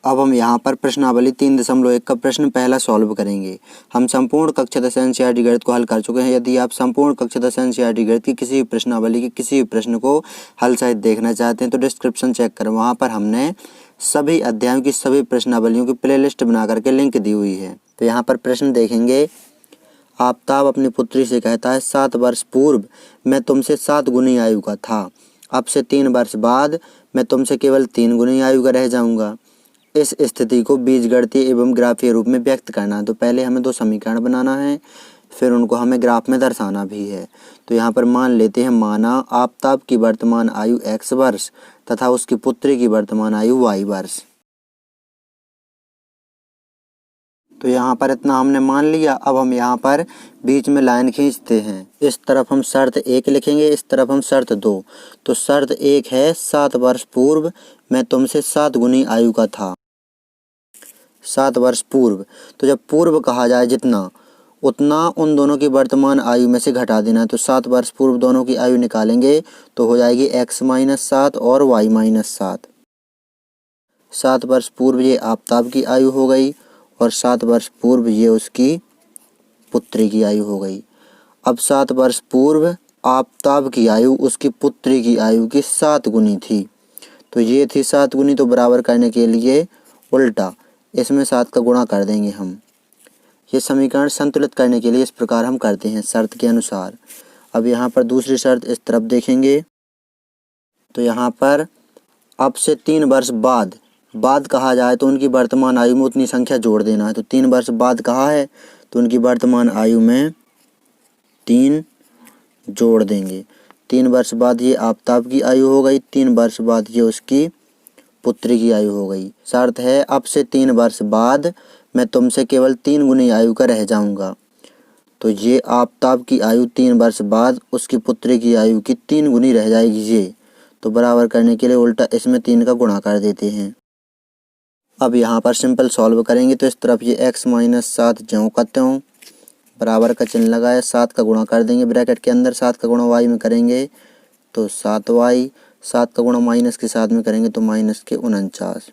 अब हम यहाँ पर प्रश्नावली 3.1 का प्रश्न पहला सॉल्व करेंगे। हम संपूर्ण कक्षा 10 एनसीईआरटी गणित को हल कर चुके हैं। यदि आप संपूर्ण कक्षा 10 एनसीईआरटी गणित की किसी भी प्रश्नावली के किसी भी प्रश्न को हल सहित देखना चाहते हैं तो डिस्क्रिप्शन चेक करें, वहाँ पर हमने सभी अध्यायों की सभी प्रश्नावलियों की प्लेलिस्ट बना करके लिंक दी हुई है। तो यहाँ पर प्रश्न देखेंगे। आफताब अपनी पुत्री से कहता है, 7 वर्ष पूर्व मैं तुमसे 7 गुनी आयु का था। अब से 3 वर्ष बाद मैं तुमसे केवल 3 गुनी आयु का रह जाऊंगा। इस स्थिति को बीजगणितीय एवं ग्राफीय रूप में व्यक्त करना है। तो पहले हमें 2 समीकरण बनाना है, फिर उनको हमें ग्राफ में दर्शाना भी है। तो यहाँ पर मान लेते हैं, माना आफताब की वर्तमान आयु x वर्ष तथा उसकी पुत्री की वर्तमान आयु y वर्ष। तो यहाँ पर इतना हमने मान लिया। अब हम यहाँ पर बीच में लाइन खींचते हैं। इस तरफ हम शर्त 1 लिखेंगे, इस तरफ हम शर्त 2। तो शर्त 1 है, 7 वर्ष पूर्व मैं तुमसे 7 गुनी आयु का था। 7 वर्ष पूर्व, तो जब पूर्व कहा जाए जितना उतना उन दोनों की वर्तमान आयु में से घटा देना है। तो 7 वर्ष पूर्व दोनों की आयु निकालेंगे तो हो जाएगी x-7 और y-7। 7 वर्ष पूर्व ये आफताब की आयु हो गई और 7 वर्ष पूर्व ये उसकी पुत्री की आयु हो गई। अब 7 वर्ष पूर्व आफताब की आयु उसकी पुत्री की आयु की 7 गुनी थी। तो ये थी 7 गुनी, तो बराबर करने के लिए उल्टा इसमें 7 का गुणा कर देंगे हम। ये समीकरण संतुलित करने के लिए इस प्रकार हम करते हैं शर्त के अनुसार। अब यहाँ पर दूसरी शर्त इस तरफ देखेंगे। तो यहाँ पर अब से 3 वर्ष बाद कहा जाए तो उनकी वर्तमान आयु में उतनी संख्या जोड़ देना है। तो 3 वर्ष बाद कहा है तो उनकी वर्तमान आयु में 3 जोड़ देंगे। 3 वर्ष बाद ये आफताब की आयु हो गई, 3 वर्ष बाद ये उसकी पुत्री की आयु हो गई। शर्त है, अब से 3 वर्ष बाद मैं तुमसे केवल 3 गुनी आयु का रह जाऊंगा। तो ये आफताब की आयु 3 वर्ष बाद उसकी पुत्री की आयु की 3 गुनी रह जाएगी ये। तो बराबर करने के लिए उल्टा इसमें 3 का गुणा कर देते हैं। अब यहाँ पर सिंपल सॉल्व करेंगे तो इस तरफ ये x-7 ज्यों का त्यों बराबर का चिन्ह लगाए, 7 का गुणा कर देंगे ब्रैकेट के अंदर। 7 का गुणा y में करेंगे तो 7y, 7 का गुणा माइनस के साथ में करेंगे तो -49।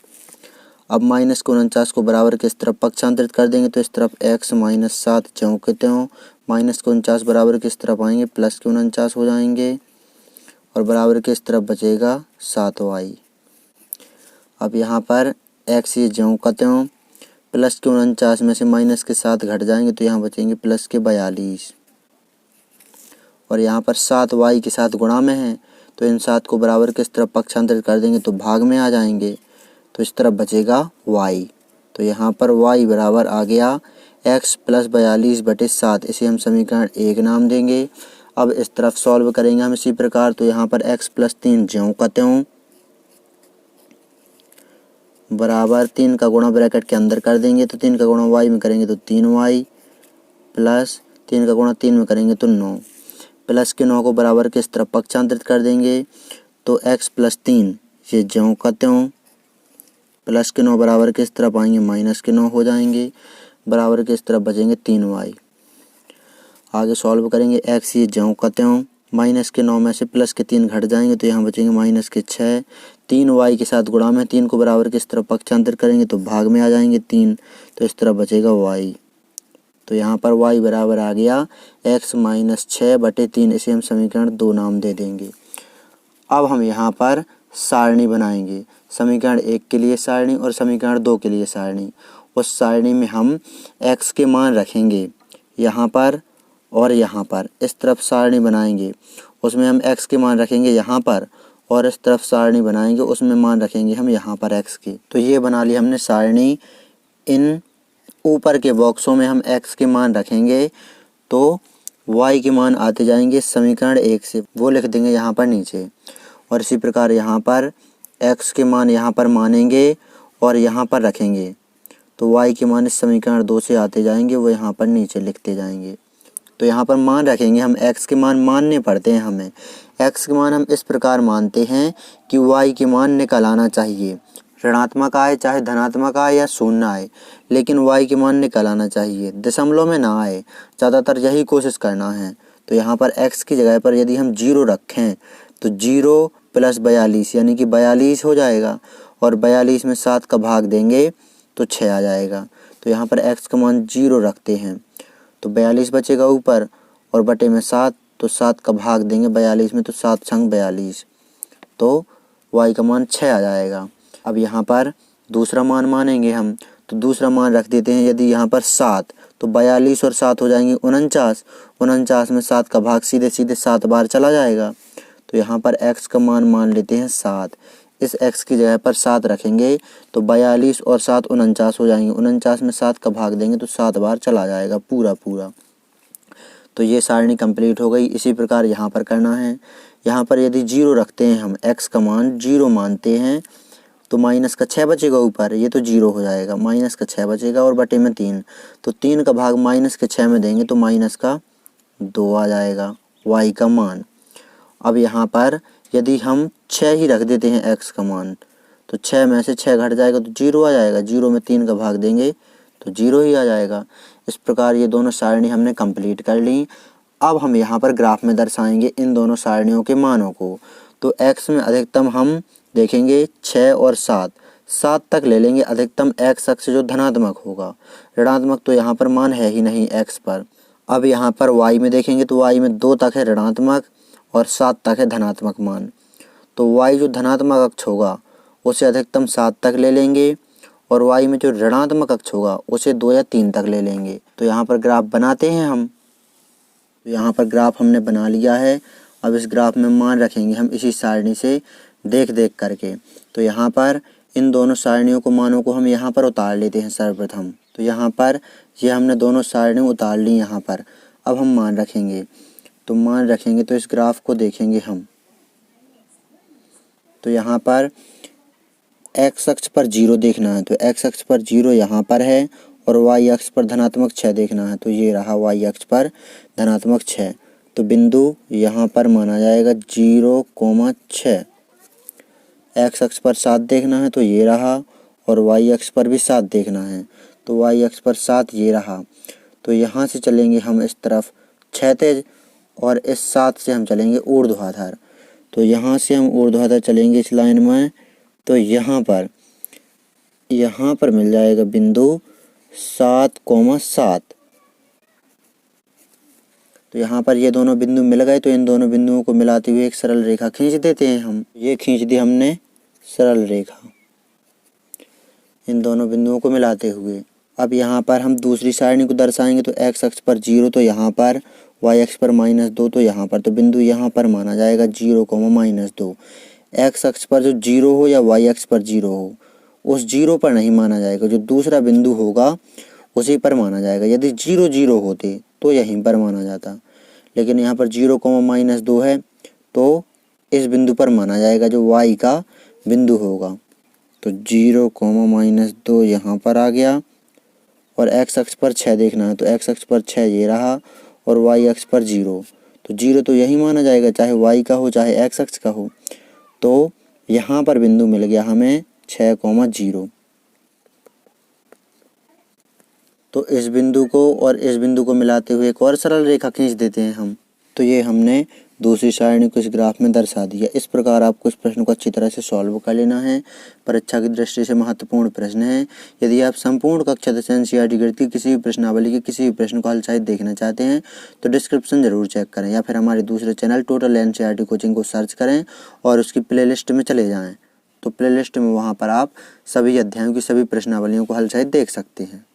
अब -49 को बराबर के इस तरफ पक्षांतरित कर देंगे तो इस तरफ x-7 ज्यों के त्यों -49 बराबर के इस तरफ आएंगे +49 हो जाएंगे और बराबर के इस तरफ बचेगा 7y। अब यहाँ पर x ये ज्यों का त्यों +49 में से माइनस के 7 घट जाएंगे तो यहाँ बचेंगे +42 और यहाँ पर 7y के साथ गुणा में है तो इन 7 को बराबर के इस तरफ पक्षांतरित कर देंगे तो भाग में आ जाएंगे तो इस तरफ बचेगा y। तो यहाँ पर y बराबर आ गया x + 42/7। इसे हम समीकरण 1 नाम देंगे। अब इस तरफ सॉल्व करेंगे हम इसी प्रकार। तो यहाँ पर x + 3 ज्यों का त्यों बराबर 3 का गुणा ब्रैकेट के अंदर कर देंगे तो 3 का गुणा y में करेंगे तो 3y प्लस 3 का गुणा 3 में करेंगे तो 9 प्लस के 9 को बराबर के इस तरफ पक्षांतरित कर देंगे तो x + 3 ये ज्यों का त्यों प्लस के 9 बराबर के इस तरफ आएंगे माइनस के 9 हो जाएंगे बराबर के इस तरफ बचेंगे 3y। आगे सॉल्व करेंगे x ये ज्यों का त्यों माइनस के 9 में से प्लस के 3 घट जाएंगे तो यहाँ बचेंगे माइनस के 6। 3y के साथ गुणा में 3 को बराबर के इस तरफ पक्षांतरित करेंगे तो भाग में आ जाएंगे 3 तो इस तरफ बचेगा y। तो यहाँ पर y बराबर आ गया x - 6/3। इसे हम समीकरण 2 नाम दे देंगे। अब हम यहाँ पर सारणी बनाएंगे, समीकरण 1 के लिए सारणी और समीकरण 2 के लिए सारणी। उस सारणी में हम x के मान रखेंगे यहाँ पर और यहाँ पर। इस तरफ सारणी बनाएंगे उसमें हम x के मान रखेंगे यहाँ पर और इस तरफ सारणी बनाएंगे उसमें मान रखेंगे हम यहाँ पर x के। तो ये बना ली हमने सारणी। इन ऊपर के बॉक्सों में हम x के मान रखेंगे तो y के मान आते जाएंगे समीकरण 1 से, वो लिख देंगे यहाँ पर नीचे। और इसी प्रकार यहाँ पर x के मान यहाँ पर मानेंगे और यहाँ पर रखेंगे तो y के मान इस समीकरण 2 से आते जाएंगे, वो यहाँ पर नीचे लिखते जाएंगे। तो यहाँ पर मान रखेंगे हम, x के मान मानने पड़ते हैं हमें। x के मान हम इस प्रकार मानते हैं कि y के मान निकल आना चाहिए, ऋणात्मक आए चाहे धनात्मक आए या शून्य आए, लेकिन y के मान निकल आना चाहिए, दशमलव में ना आए। ज़्यादातर यही कोशिश करना है। तो यहाँ पर x की जगह पर यदि हम 0 रखें तो 0 + 42 यानी कि 42 हो जाएगा और 42 में 7 का भाग देंगे तो 6 आ जाएगा। तो यहाँ पर x का मान 0 रखते हैं तो 42 बचेगा ऊपर और बटे में 7, तो 7 का भाग देंगे 42 में तो 7 छंग 42, तो y का मान 6 आ जाएगा। अब यहाँ पर दूसरा मान मानेंगे हम, तो दूसरा मान रख देते हैं। यदि यहाँ पर 7 तो 42 और 7 हो जाएंगे 49, 49 में 7 का भाग सीधे सीधे 7 बार चला जाएगा। तो यहाँ पर x का मान मान लेते हैं 7। इस x की जगह पर 7 रखेंगे तो 42 और 7 49 हो जाएंगे। 49 में 7 का भाग देंगे तो 7 बार चला जाएगा पूरा पूरा। तो ये सारणी कंप्लीट हो गई। इसी प्रकार यहाँ पर करना है। यहाँ पर यदि 0 रखते हैं हम, x का मान 0 मानते हैं तो माइनस का 6 बचेगा ऊपर, ये तो 0 हो जाएगा। माइनस का 6 बचेगा और बटे में 3, तो 3 का भाग माइनस के 6 में देंगे तो माइनस का 2 आ जाएगा y का मान। अब यहाँ पर यदि हम 6 ही रख देते हैं x का मान, तो 6 में से 6 घट जाएगा तो 0 आ जाएगा। 0 में 3 का भाग देंगे तो 0 ही आ जाएगा। इस प्रकार ये दोनों सारणी हमने कंप्लीट कर ली। अब हम यहाँ पर ग्राफ में दर्शाएंगे इन दोनों सारणियों के मानों को। तो x में अधिकतम हम देखेंगे 6 और 7, 7 तक ले लेंगे अधिकतम x अक्ष जो धनात्मक होगा। ऋणात्मक तो यहाँ पर मान है ही नहीं x पर। अब यहाँ पर y में देखेंगे तो y में 2 तक है ऋणात्मक और 7 तक है धनात्मक मान। तो y जो धनात्मक अक्ष होगा उसे अधिकतम 7 तक ले लेंगे और y में जो ऋणात्मक अक्ष होगा उसे 2 या 3 तक ले लेंगे। तो यहाँ पर ग्राफ बनाते हैं हम। तो यहाँ पर ग्राफ हमने बना लिया है। अब इस ग्राफ में मान रखेंगे हम इसी सारणी से देख देख करके। तो यहाँ पर इन दोनों सारणियों को मानों को हम यहाँ पर उतार लेते हैं सर्वप्रथम। तो यहाँ पर ये हमने दोनों सारणी उतार ली यहाँ पर। अब हम मान रखेंगे, तो मान रखेंगे तो इस ग्राफ को देखेंगे हम। तो यहाँ पर x अक्ष पर 0 देखना है, तो x अक्ष पर 0 यहाँ पर है और y अक्ष पर धनात्मक 6 देखना है। तो ये रहा y अक्ष पर धनात्मक 6। तो बिंदु यहाँ पर माना जाएगा 0,6। x अक्ष पर 7 देखना है तो ये रहा और y अक्ष पर भी 7 देखना है। तो y अक्ष पर 7 ये रहा। तो यहाँ से चलेंगे हम इस तरफ क्षैतिज और इस 7 से हम चलेंगे ऊर्ध्वाधर। तो यहाँ से हम ऊर्ध्वाधर चलेंगे इस लाइन में, तो यहाँ पर मिल जाएगा बिंदु 7,7। तो यहाँ पर ये दोनों बिंदु मिल गए। तो इन दोनों बिंदुओं को मिलाते हुए एक सरल रेखा खींच देते हैं हम। ये खींच दी हमने सरल रेखा इन दोनों बिंदुओं को मिलाते हुए। अब यहाँ पर हम दूसरी सारणी को दर्शाएंगे। तो x अक्ष पर 0 तो यहाँ पर, y अक्ष पर -2 तो यहाँ पर। तो बिंदु यहाँ पर माना जाएगा 0, -2। x अक्ष पर जो 0 हो या y अक्ष पर 0 हो, उस 0 पर नहीं माना जाएगा। जो दूसरा बिंदु होगा उसी पर माना जाएगा। यदि 0, 0 होते तो यहीं पर माना जाता, लेकिन यहाँ पर 0, -2 है तो इस बिंदु पर माना जाएगा जो y का बिंदु होगा। तो 0, -2 यहाँ पर आ गया और x अक्ष पर 6 देखना है। तो x अक्ष पर 6 ये रहा और y अक्ष पर 0। तो 0 तो यही माना जाएगा, चाहे y का हो चाहे x अक्ष का हो। तो यहाँ पर बिंदु मिल गया हमें 6,0। तो इस बिंदु को और इस बिंदु को मिलाते हुए एक और सरल रेखा खींच देते हैं हम। तो ये हमने दूसरी सारणी को इस ग्राफ में दर्शा दिया। इस प्रकार आपको इस प्रश्न को अच्छी तरह से सॉल्व कर लेना है। परीक्षा की दृष्टि से महत्वपूर्ण प्रश्न है। यदि आप संपूर्ण कक्षा 10 NCERT गणित की किसी भी प्रश्नावली के किसी भी प्रश्न को हल सहित देखना चाहते हैं तो डिस्क्रिप्शन जरूर चेक करें या फिर हमारे दूसरे चैनल टोटल NCERT कोचिंग को सर्च करें और उसकी प्लेलिस्ट में चले जाएँ। तो प्लेलिस्ट में वहाँ पर आप सभी अध्यायों की सभी प्रश्नावलियों को हल सहित देख सकते हैं।